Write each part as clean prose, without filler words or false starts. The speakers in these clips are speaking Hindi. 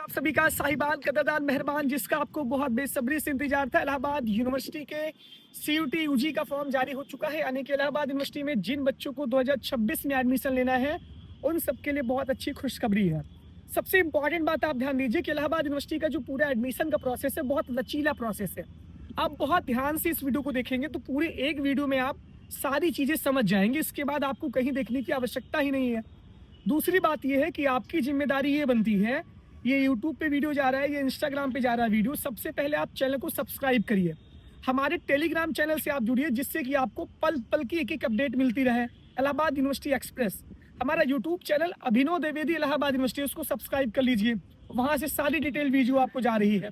आप सभी का साहिबान कदरदान मेहरबान जिसका आपको बहुत बेसब्री से इंतजार था। इलाहाबाद यूनिवर्सिटी के सीयूटी यूजी का फॉर्म जारी हो चुका है, यानी कि इलाहाबाद यूनिवर्सिटी में जिन बच्चों को 2026 में एडमिशन लेना है उन सबके लिए बहुत अच्छी खुशखबरी है। सबसे इंपॉर्टेंट बात आप ध्यान दीजिए कि इलाहाबाद यूनिवर्सिटी का जो पूरा एडमिशन का प्रोसेस है बहुत लचीला प्रोसेस है। आप बहुत ध्यान से इस वीडियो को देखेंगे तो पूरे एक वीडियो में आप सारी चीजें समझ जाएंगे। इसके बाद आपको कहीं देखने की आवश्यकता ही नहीं है। दूसरी बात यह है कि आपकी जिम्मेदारी ये बनती है, ये यूट्यूब पे वीडियो जा रहा है, ये इंस्टाग्राम पे जा रहा है वीडियो, सबसे पहले आप चैनल को सब्सक्राइब करिए। हमारे टेलीग्राम चैनल से आप जुड़िए जिससे कि आपको पल पल की एक एक अपडेट मिलती रहे। इलाहाबाद यूनिवर्सिटी एक्सप्रेस हमारा यूट्यूब चैनल अभिनव द्विवेदी इलाहाबाद यूनिवर्सिटी, उसको सब्सक्राइब कर लीजिए। वहाँ से सारी डिटेल वीडियो आपको जा रही है।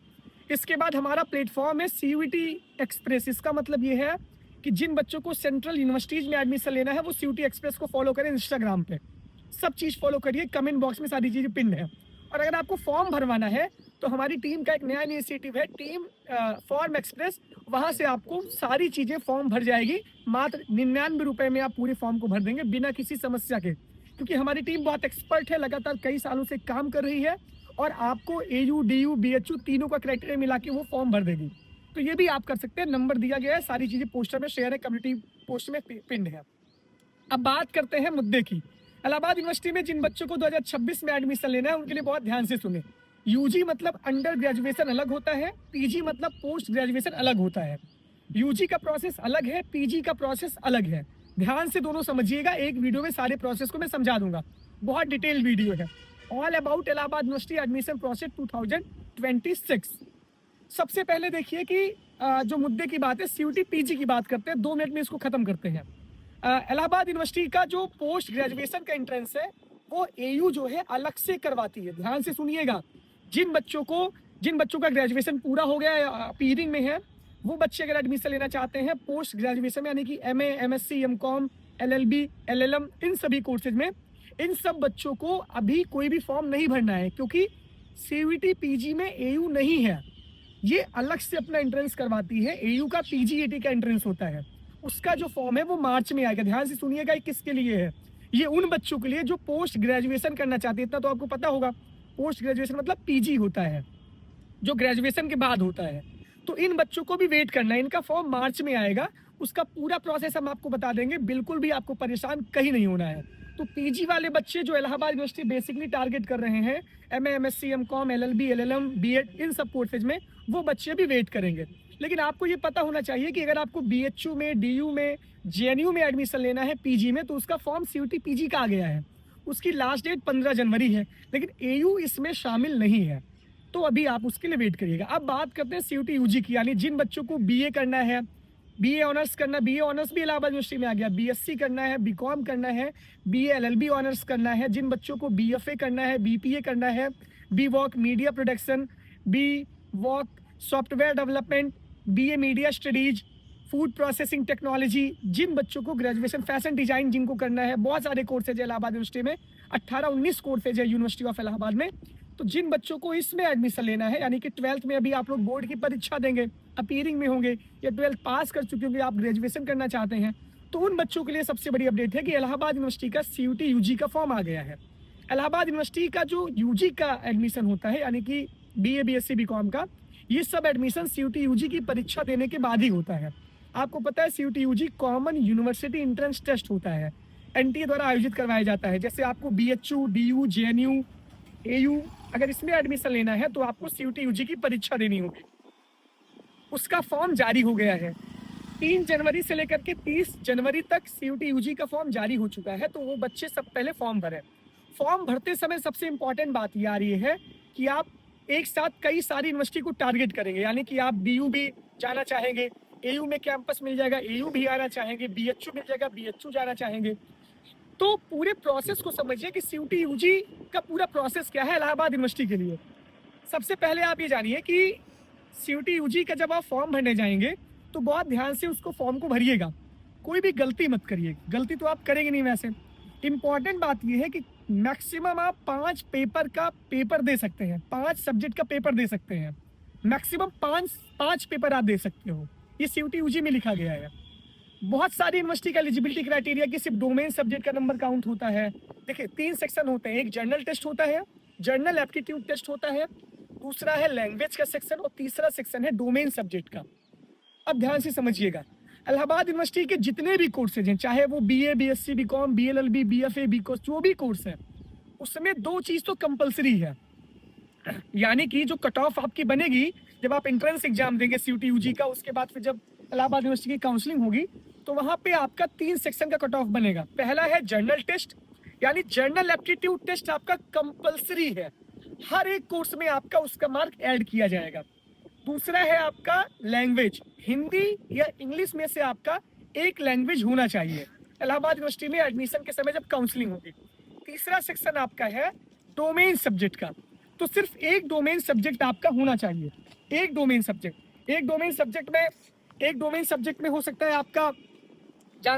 इसके बाद हमारा प्लेटफॉर्म है सीयूटी एक्सप्रेस। इसका मतलब ये है कि जिन बच्चों को सेंट्रल यूनिवर्सिटीज में एडमिशन लेना है वो सीयूटी एक्सप्रेस को फॉलो करें इंस्टाग्राम पे। सब चीज़ फॉलो करिए, कमेंट बॉक्स में सारी चीज़ें पिन है। और अगर आपको फॉर्म भरवाना है तो हमारी टीम का एक नया इनिशिएटिव है, टीम फॉर्म एक्सप्रेस। वहाँ से आपको सारी चीज़ें फॉर्म भर जाएगी। मात्र 99 रुपये में आप पूरे फॉर्म को भर देंगे बिना किसी समस्या के, क्योंकि हमारी टीम बहुत एक्सपर्ट है, लगातार कई सालों से काम कर रही है और आपको AU DU BHU तीनों का क्राइटेरिया मिला के वो फॉर्म भर देगी। तो ये भी आप कर सकते हैं, नंबर दिया गया है, सारी चीज़ें पोस्टर में शेयर है, कम्युनिटी पोस्ट में पिन है। अब बात करते हैं मुद्दे की। इलाहाबाद यूनिवर्सिटी में जिन बच्चों को 2026 में एडमिशन लेना है उनके लिए बहुत ध्यान से सुने। यूजी मतलब अंडर ग्रेजुएशन अलग होता है, पीजी मतलब पोस्ट ग्रेजुएशन अलग होता है। यूजी का प्रोसेस अलग है, पीजी का प्रोसेस अलग है। ध्यान से दोनों समझिएगा, एक वीडियो में सारे प्रोसेस को मैं समझा दूंगा, बहुत डिटेल वीडियो है। All about Allahabad university admission process 2026। सबसे पहले देखिए कि जो मुद्दे की बात है, सीयूटी पीजी की बात करते हैं, 2 मिनट में इसको खत्म करते हैं। इलाहाबाद यूनिवर्सिटी का जो पोस्ट ग्रेजुएशन का एंट्रेंस है वो एयू जो है अलग से करवाती है। ध्यान से सुनिएगा, जिन बच्चों का ग्रेजुएशन पूरा हो गया पीरिंग में है वो बच्चे अगर एडमिशन लेना चाहते हैं पोस्ट ग्रेजुएशन में, यानी कि MA MSc MCom LLB LLM इन सभी कोर्सेज में, इन सब बच्चों को अभी कोई भी फॉर्म नहीं भरना है, क्योंकि सीयूटी पीजी में एयू नहीं है। ये अलग से अपना एंट्रेंस करवाती है। एयू का PGAT का एंट्रेंस होता है, उसका जो फॉर्म है वो मार्च में आएगा। ध्यान से सुनिएगा, किसके लिए है, ये उन बच्चों के लिए जो पोस्ट ग्रेजुएशन करना चाहते हैं। इतना तो आपको पता होगा, पोस्ट ग्रेजुएशन मतलब पीजी होता है जो ग्रेजुएशन के बाद होता है। तो इन बच्चों को भी वेट करना है, इनका फॉर्म मार्च में आएगा, उसका पूरा प्रोसेस हम आपको बता देंगे। बिल्कुल भी आपको परेशान कहीं नहीं होना है। तो पीजी वाले बच्चे जो इलाहाबाद यूनिवर्सिटी बेसिकली टारगेट कर रहे हैं, MA MSc MCom LLB LLM BEd इन सब कोर्सेज में, वो बच्चे भी वेट करेंगे। लेकिन आपको ये पता होना चाहिए कि अगर आपको BHU में, DU में, JNU में एडमिशन लेना है पीजी में, तो उसका फॉर्म सीयूटी पीजी का आ गया है। उसकी लास्ट डेट 15 जनवरी है, लेकिन AU इसमें शामिल नहीं है, तो अभी आप उसके लिए वेट करिएगा। अब बात करते हैं सीयूटी यूजी की, यानी जिन बच्चों को BA करना है, BA ऑनर्स करना, BA ऑनर्स भी इलाहाबाद यूनिवर्सिटी में आ गया, BSc करना है, BCom करना है, BA LLB ऑनर्स करना है, जिन बच्चों को BFA करना है, BPA करना है, BWOC media production, BWOC software development, BA media studies, food processing technology, जिन बच्चों को ग्रेजुएशन फैशन डिजाइन जिनको करना है, बहुत सारे कोर्सेज है इलाहाबाद यूनिवर्सिटी में, 18-19 कोर्सेज है यूनिवर्सिटी ऑफ इलाहाबाद में। तो जिन बच्चों को इसमें एडमिशन लेना है, यानी कि 12th में अभी आप लोग बोर्ड की परीक्षा देंगे, अपीयरिंग में होंगे, या 12th पास कर चुके होंगे, आप ग्रेजुएशन करना चाहते हैं, तो उन बच्चों के लिए सबसे बड़ी अपडेट है कि इलाहाबाद यूनिवर्सिटी का सीयूटी यूजी का फॉर्म आ गया है। इलाहाबाद यूनिवर्सिटी का जो यूजी का एडमिशन होता है, यानी कि BA BSc BCom का, ये सब एडमिशन सीयूटी यूजी की परीक्षा देने के बाद ही होता है। आपको पता है CUET UG common university entrance test होता है, NTA द्वारा आयोजित करवाया जाता है। जैसे आपको BHU DU JNU AU अगर इसमें एडमिशन लेना है तो आपको सीयूटी यूजी की परीक्षा देनी होगी। उसका फॉर्म जारी हो गया है, 3 जनवरी से लेकर के 30 जनवरी तक सीयूटी यूजी का फॉर्म जारी हो चुका है। तो वो बच्चे सब पहले फॉर्म भरें। फॉर्म भरते समय सबसे इंपॉर्टेंट बात ये आ रही है कि आप एक साथ कई सारी यूनिवर्सिटी को टारगेट करेंगे, यानी कि आप DU भी जाना चाहेंगे, AU में कैंपस मिल जाएगा, AU भी आना चाहेंगे, BHU मिल जाएगा, BHU जाना चाहेंगे। तो पूरे प्रोसेस को समझिए कि सीयूटी यूजी का पूरा प्रोसेस क्या है इलाहाबाद यूनिवर्सिटी के लिए। सबसे पहले आप ये जानिए कि सीयूटी यूजी का जब आप फॉर्म भरने जाएंगे तो बहुत ध्यान से उसको फॉर्म को भरिएगा, कोई भी गलती मत करिए। गलती तो आप करेंगे नहीं वैसे। इंपॉर्टेंट बात यह है कि मैक्सिमम आप 5 पेपर का पेपर दे सकते हैं, 5 सब्जेक्ट का पेपर दे सकते हैं, मैक्सिमम 5 पेपर आप दे सकते हो। ये सीयूटी यूजी में लिखा गया है। बहुत सारी यूनिवर्सिटी का एलिजिबिलिटी क्राइटेरिया कि सिर्फ डोमेन सब्जेक्ट का नंबर काउंट होता है। देखिए 3 सेक्शन होते हैं, एक जनरल टेस्ट होता है, जर्नल एप्टीट्यूड टेस्ट होता है, दूसरा है लैंग्वेज का सेक्शन और तीसरा सेक्शन है डोमेन सब्जेक्ट का। अब ध्यान से समझिएगा, इलाहाबाद यूनिवर्सिटी के जितने भी कोर्सेज हैं, चाहे वो BA, BSc, BCom, BLLB, BFA, because, जो भी कोर्स है, उसमें दो चीज़ तो कंपलसरी है। यानी कि जो कट ऑफ आपकी बनेगी जब आप एंट्रेंस एग्जाम देंगे सीयूटी यूजी का, उसके बाद फिर जब इलाहाबाद यूनिवर्सिटी की काउंसलिंग होगी तो वहाँ पे आपका 3 सेक्शन का कट ऑफ बनेगा। पहला है जर्नल टेस्ट, यानी जर्नल एप्टीट्यूड टेस्ट आपका कंपलसरी है, हर एक कोर्स में आपका उसका मार्क ऐड किया जाएगा। दूसरा है आपका लैंग्वेज, हिंदी या इंग्लिश में से आपका एक लैंग्वेज होना चाहिए इलाहाबाद यूनिवर्सिटी में एडमिशन के समय जब काउंसलिंग होगी। तीसरा सेक्शन आपका है डोमेन सब्जेक्ट का, तो सिर्फ एक डोमेन सब्जेक्ट आपका होना चाहिए। एक डोमेन सब्जेक्ट में हो सकता है आपका,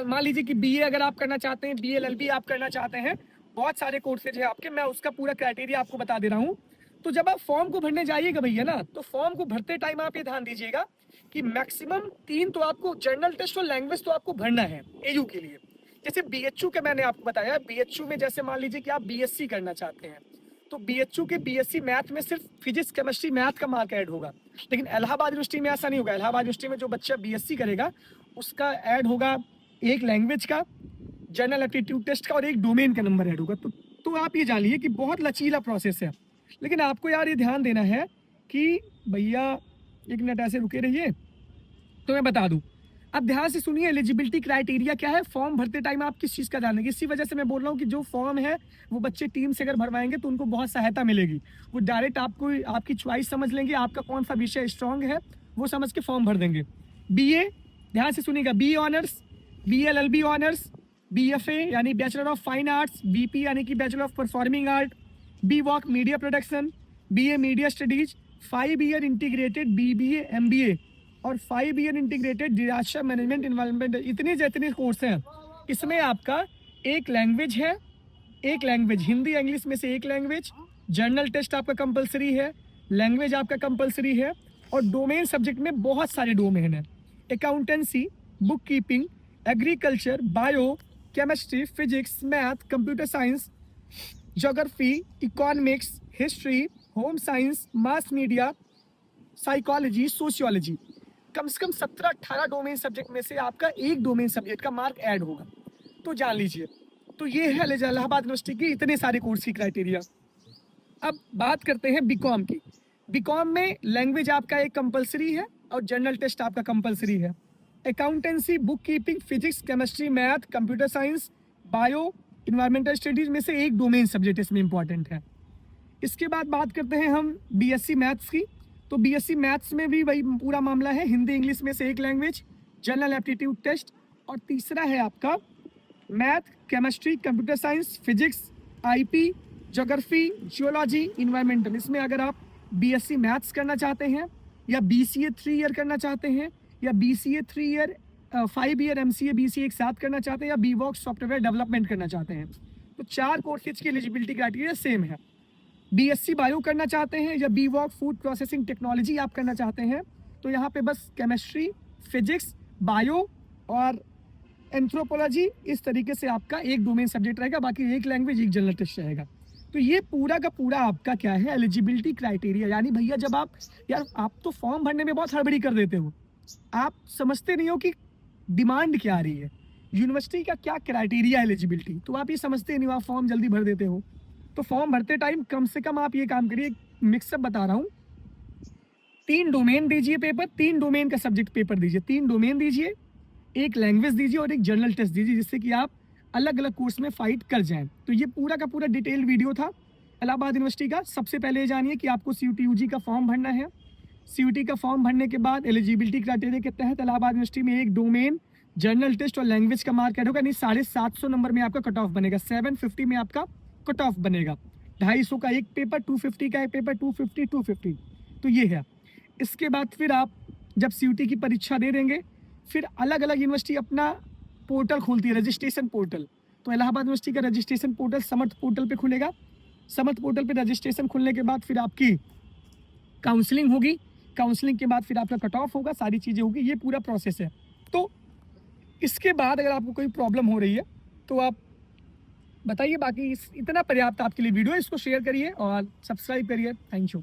मान लीजिए कि बीए अगर आप करना चाहते हैं, बीएलएलबी आप करना चाहते हैं, बहुत सारे कोर्सेज हैं आपके, मैं उसका पूरा क्राइटेरिया आपको बता दे रहा हूँ। तो जब आप फॉर्म को भरने जाइएगा भैया ना, तो फॉर्म को भरते टाइम आप ये ध्यान दीजिएगा कि मैक्सिमम 3 तो आपको जर्नल टेस्ट और लैंग्वेज तो आपको भरना है एयू के लिए। जैसे बीएचयू के मैंने आपको बताया, बीएचयू में जैसे मान लीजिए कि आप बीएससी करना चाहते हैं, तो बीएचयू के बीएससी मैथ में सिर्फ फिजिक्स, केमिस्ट्री, मैथ का मार्क ऐड होगा। लेकिन इलाहाबाद यूनिवर्सिटी में ऐसा नहीं होगा। इलाहाबाद यूनिवर्सिटी में जो बच्चा बीएससी करेगा उसका ऐड होगा एक लैंग्वेज का, जनरल एप्टीट्यूड टेस्ट का और एक डोमेन का नंबर ऐड होगा। तो आप ये जानिए कि बहुत लचीला प्रोसेस है। लेकिन आपको यार ये ध्यान देना है कि भैया, एक मिनट ऐसे रुके रहिए तो मैं बता दूं। अब ध्यान से सुनिए, एलिजिबिलिटी क्राइटेरिया क्या है। फॉर्म भरते टाइम आप किस चीज़ का ध्यान देंगे, इसी वजह से मैं बोल रहा हूँ कि जो फॉर्म है वो बच्चे टीम से अगर भरवाएंगे तो उनको बहुत सहायता मिलेगी। वो डायरेक्ट आपको आपकी चॉइस समझ लेंगे, आपका कौन सा विषय स्ट्रांग है वो समझ के फॉर्म भर देंगे। बीए, ध्यान से सुनिएगा, B honours, BLLB honours, BFA यानी bachelor of fine arts, BP यानी कि bachelor of performing art, B voc media production, BA media studies, 5 year integrated BBA MBA और 5 year integrated disaster management environment. इतने जितने कोर्स हैं, इसमें आपका एक लैंग्वेज है, एक लैंग्वेज हिंदी इंग्लिश में से एक लैंग्वेज, जर्नल टेस्ट आपका कंपलसरी है, लैंग्वेज आपका कंपलसरी है और डोमेन सब्जेक्ट में बहुत सारे डोमेन हैं, accountancy, book keeping, agriculture, bio, chemistry, physics, math, computer science, geography, economics, history, home science, mass media, psychology, sociology. कम से कम 17-18 डोमेन सब्जेक्ट में से आपका एक डोमेन सब्जेक्ट का मार्क ऐड होगा, तो जान लीजिए। तो ये है इलाहाबाद यूनिवर्सिटी की इतने सारे कोर्स की क्राइटेरिया। अब बात करते हैं बीकॉम की। बीकॉम में लैंग्वेज आपका एक कंपलसरी है और जर्नल टेस्ट आपका कंपलसरी है। Accountancy, book keeping, physics, chemistry, math, computer science, bio, environmental studies में से एक डोमेन सब्जेक्ट इसमें इंपॉर्टेंट है। इसके बाद बात करते हैं हम बीएससी मैथ्स की। तो बीएससी मैथ्स में भी वही पूरा मामला है, हिंदी इंग्लिश में से एक लैंग्वेज, जनरल एप्टीट्यूड टेस्ट और तीसरा है आपका math, chemistry, computer science, physics, IP, geography, geology, environmental. इसमें अगर आप बीएससी मैथ्स करना चाहते हैं या बीसीए 3 ईयर करना चाहते हैं या BCA 3 year 5 year MCA BCA एक साथ करना चाहते हैं या बीवॉक सॉफ्टवेयर डेवलपमेंट करना चाहते हैं, तो 4 कोर्सेज की एलिजिबिलिटी क्राइटेरिया सेम है। बीएससी बायो करना चाहते हैं या बीवॉक फूड प्रोसेसिंग टेक्नोलॉजी आप करना चाहते हैं, तो यहाँ पे बस केमिस्ट्री, फिजिक्स, बायो और एंथ्रोपोलॉजी, इस तरीके से आपका एक डोमेन सब्जेक्ट रहेगा, बाकी एक लैंग्वेज, एक जनरल टेस्ट रहेगा। तो ये पूरा का पूरा आपका क्या है, एलिजिबिलिटी क्राइटेरिया। यानी भैया जब आप तो फॉर्म भरने में बहुत हड़बड़ी कर देते हो, आप समझते नहीं हो कि डिमांड क्या आ रही है, यूनिवर्सिटी का क्या क्राइटेरिया है एलिजिबिलिटी, तो आप ये समझते नहीं हो, आप फॉर्म जल्दी भर देते हो। तो फॉर्म भरते टाइम कम से कम आप ये काम करिए, मिक्सअप बता रहा हूँ, 3 डोमेन दीजिए पेपर, 3 डोमेन का सब्जेक्ट पेपर दीजिए, 3 डोमेन दीजिए, एक लैंग्वेज दीजिए और एक जर्नल टेस्ट दीजिए, जिससे कि आप अलग अलग कोर्स में फाइट कर जाएं। तो ये पूरा का पूरा डिटेल वीडियो था इलाहाबाद यूनिवर्सिटी का। सबसे पहले ये जानिए कि आपको सीयूटी यूजी का फॉर्म भरना है। सीयूटी का फॉर्म भरने के बाद एलिजिबिलिटी क्राइटेरिया के तहत इलाहाबाद यूनिवर्सिटी में एक डोमेन, जर्नल टेस्ट और लैंग्वेज का मार्क ऐड होगा, यानी 750 नंबर में आपका कट ऑफ बनेगा, 750 में आपका कट ऑफ बनेगा। 250 का एक पेपर, 250 का एक पेपर, 250, 250, तो ये है। इसके बाद फिर आप जब सीयूटी की परीक्षा दे देंगे, फिर अलग अलग यूनिवर्सिटी अपना पोर्टल खोलती है, रजिस्ट्रेशन पोर्टल। तो इलाहाबाद यूनिवर्सिटी का रजिस्ट्रेशन पोर्टल समर्थ पोर्टल पे खुलेगा। समर्थ पोर्टल पे रजिस्ट्रेशन खुलने के बाद फिर आपकी काउंसलिंग होगी, काउंसलिंग के बाद फिर आपका कट ऑफ होगा, सारी चीज़ें होगी, ये पूरा प्रोसेस है। तो इसके बाद अगर आपको कोई प्रॉब्लम हो रही है तो आप बताइए। बाकी इतना पर्याप्त आपके लिए वीडियो, इसको शेयर करिए और सब्सक्राइब करिए। Thank you.